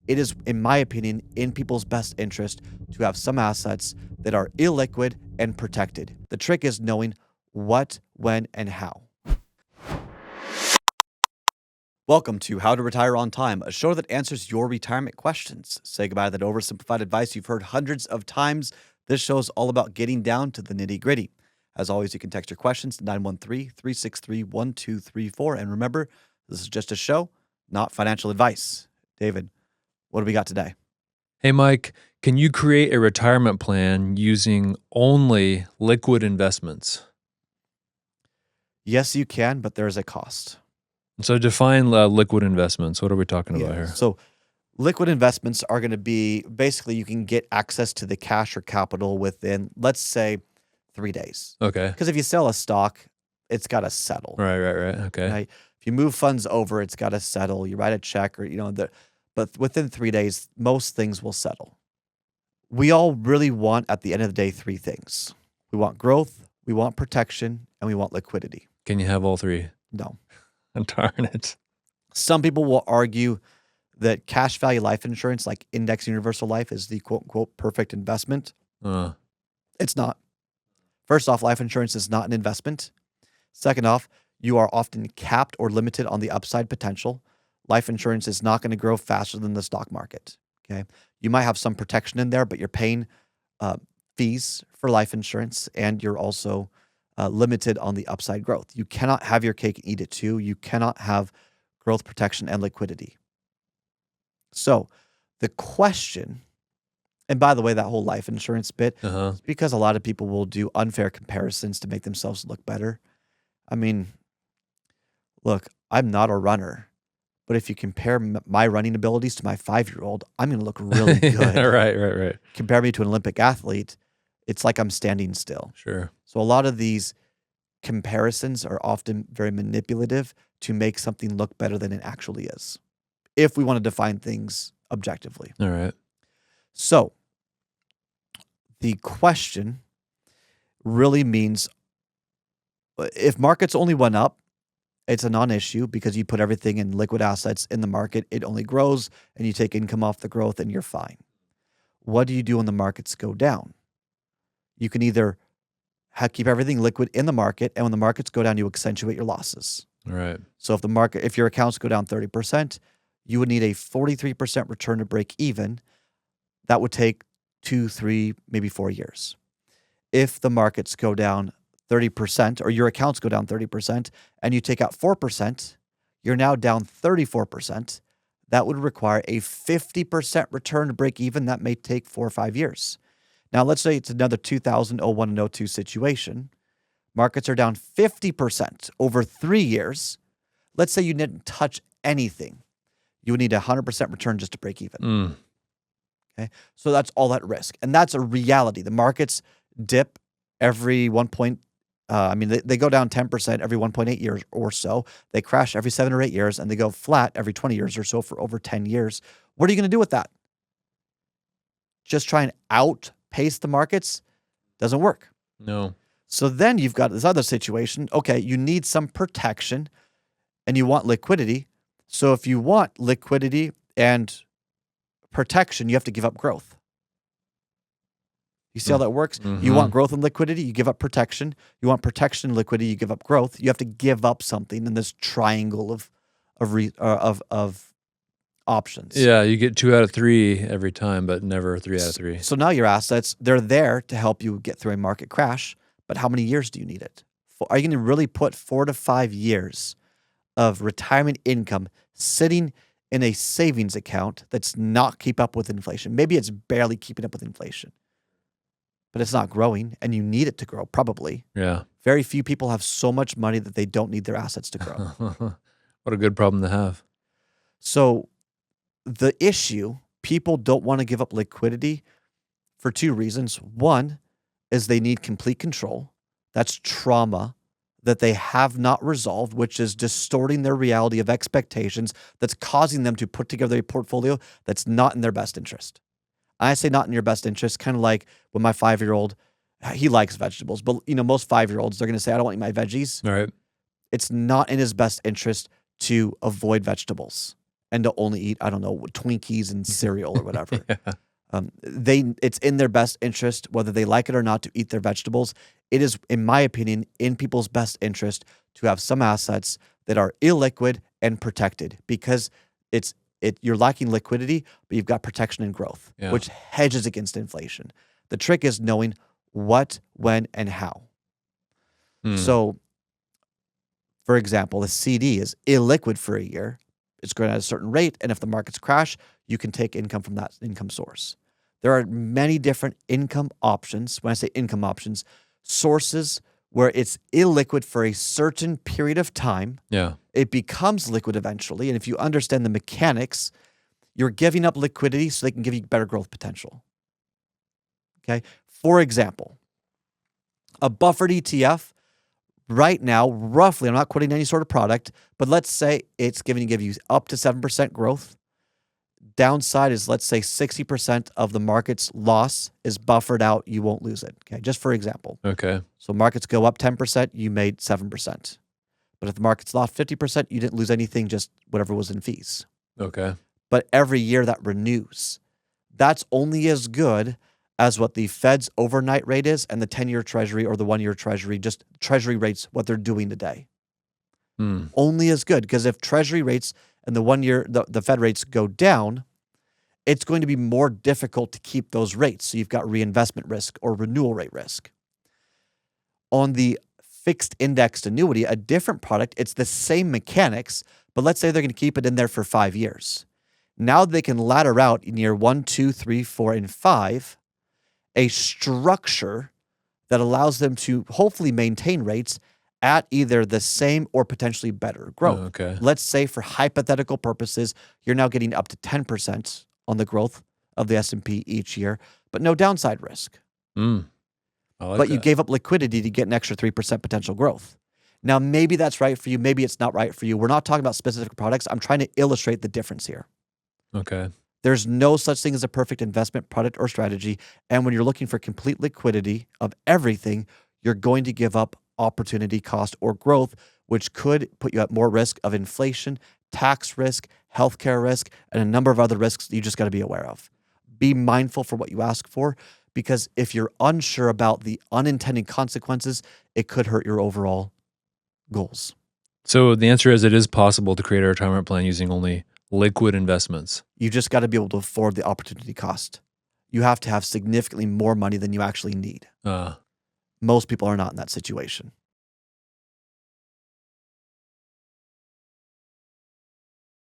it is, in my opinion, in people's best interest to have some assets that are illiquid and protected. The trick is knowing what, when, and how. Welcome to How to Retire on Time, a show that answers your retirement questions. Say goodbye to that oversimplified advice you've heard hundreds of times. This show is all about getting down to the nitty-gritty. As always, you can text your questions to 913-363-1234. And remember, this is just a show, not financial advice. David, what do we got today? Hey, Mike, can you create a retirement plan using only liquid investments? Yes, you can, but there's a cost. So define liquid investments. What are we talking about here? So liquid investments are going to be basically you can get access to the cash or capital within, let's say, 3 days. Okay. Because if you sell a stock, it's got to settle. Right. Okay. Right? If you move funds over, it's got to settle. You write a check or, but within 3 days, most things will settle. We all really want, at the end of the day, three things. We want growth, we want protection, and we want liquidity. Can you have all three? No. Darn it. Some people will argue that cash value life insurance, like index universal life, is the quote unquote perfect investment. It's not. First off, life insurance is not an investment. Second off, you are often capped or limited on the upside potential. Life insurance is not going to grow faster than the stock market. Okay. You might have some protection in there, but you're paying fees for life insurance, and you're also limited on the upside growth. You cannot have your cake and eat it too. You cannot have growth, protection, and liquidity. So the question, and by the way, that whole life insurance bit, is because a lot of people will do unfair comparisons to make themselves look better. I mean, look, I'm not a runner, but if you compare my running abilities to my 5-year-old, I'm going to look really good. Right. Compare me to an Olympic athlete, it's like I'm standing still. Sure. So a lot of these comparisons are often very manipulative to make something look better than it actually is, if we want to define things objectively. All right. So the question really means if markets only went up, it's a non-issue because you put everything in liquid assets in the market. It only grows and you take income off the growth and you're fine. What do you do when the markets go down? You can either keep everything liquid in the market, and when the markets go down, you accentuate your losses. All right. So if your accounts go down 30%, you would need a 43% return to break even. That would take 2, 3, maybe 4 years. If the markets go down 30%, or your accounts go down 30%, and you take out 4%, you're now down 34%. That would require a 50% return to break even. That may take 4 or 5 years. Now, let's say it's another 2001 and 02 situation. Markets are down 50% over 3 years. Let's say you didn't touch anything. You would need a 100% return just to break even. Okay, so that's all at risk. And that's a reality. The markets dip every they go down 10% every 1.8 years or so. They crash every 7 or 8 years, and they go flat every 20 years or so for over 10 years. What are you going to do with that? Just try and outpace the markets? Doesn't work. No. So then you've got this other situation. Okay, you need some protection and you want liquidity. So if you want liquidity and protection, you have to give up growth. You see how that works? You want growth and liquidity, you give up protection. You want protection and liquidity, you give up growth. You have to give up something in this triangle of options. Yeah, you get 2 out of 3 every time, but never 3 out of 3. So now your assets, they're there to help you get through a market crash, but how many years do you need it? Are you going to really put 4 to 5 years of retirement income sitting in a savings account that's not keep up with inflation? Maybe it's barely keeping up with inflation, but it's not growing, and you need it to grow, probably. Yeah. Very few people have so much money that they don't need their assets to grow. What a good problem to have. So the issue, people don't want to give up liquidity for 2 reasons. One is they need complete control. That's trauma that they have not resolved, which is distorting their reality of expectations, that's causing them to put together a portfolio that's not in their best interest. I say not in your best interest, kind of like when my 5-year-old, he likes vegetables, but most 5-year-olds, they're going to say, I don't want to eat my veggies. All right. It's not in his best interest to avoid vegetables. and to only eat, I don't know, Twinkies and cereal or whatever. Yeah. It's in their best interest, whether they like it or not, to eat their vegetables. It is, in my opinion, in people's best interest to have some assets that are illiquid and protected, because you're lacking liquidity, but you've got protection and growth, Yeah. which hedges against inflation. The trick is knowing what, when, and how. So, for example, a CD is illiquid for a year. It's going at a certain rate, and if the markets crash, you can take income from that income source. There are many different income options. When I say income options, sources where it's illiquid for a certain period of time. Yeah. It becomes liquid eventually, and if you understand the mechanics, you're giving up liquidity so they can give you better growth potential. Okay? For example, a buffered ETF right now, roughly, I'm not quoting any sort of product, but let's say it's going to give you up to 7% growth. Downside is, let's say 60% of the market's loss is buffered out. You won't lose it. Okay, just for example. Okay. So markets go up 10%, you made 7%. But if the market's lost 50%, you didn't lose anything, just whatever was in fees. Okay. But every year that renews. That's only as good as what the Fed's overnight rate is and the 10-year Treasury or the 1-year Treasury, just Treasury rates, what they're doing today. Only as good, because if Treasury rates and the 1-year, the Fed rates go down, it's going to be more difficult to keep those rates. So you've got reinvestment risk or renewal rate risk. On the fixed indexed annuity, a different product, it's the same mechanics, but let's say they're going to keep it in there for 5 years. Now they can ladder out in year 1, 2, 3, 4, and 5 a structure that allows them to hopefully maintain rates at either the same or potentially better growth. Okay. Let's say, for hypothetical purposes, you're now getting up to 10% on the growth of the S&P each year, but no downside risk. I like But you that. gave up liquidity to get an extra 3% potential growth. Now, maybe that's right for you. Maybe it's not right for you. We're not talking about specific products. I'm trying to illustrate the difference here. Okay. There's no such thing as a perfect investment product or strategy. And when you're looking for complete liquidity of everything, you're going to give up opportunity cost or growth, which could put you at more risk of inflation, tax risk, healthcare risk, and a number of other risks that you just got to be aware of. Be mindful for what you ask for, because if you're unsure about the unintended consequences, it could hurt your overall goals. So the answer is, it is possible to create a retirement plan using only liquid investments. You just got to be able to afford the opportunity cost. You have to have significantly more money than you actually need. Most people are not in that situation.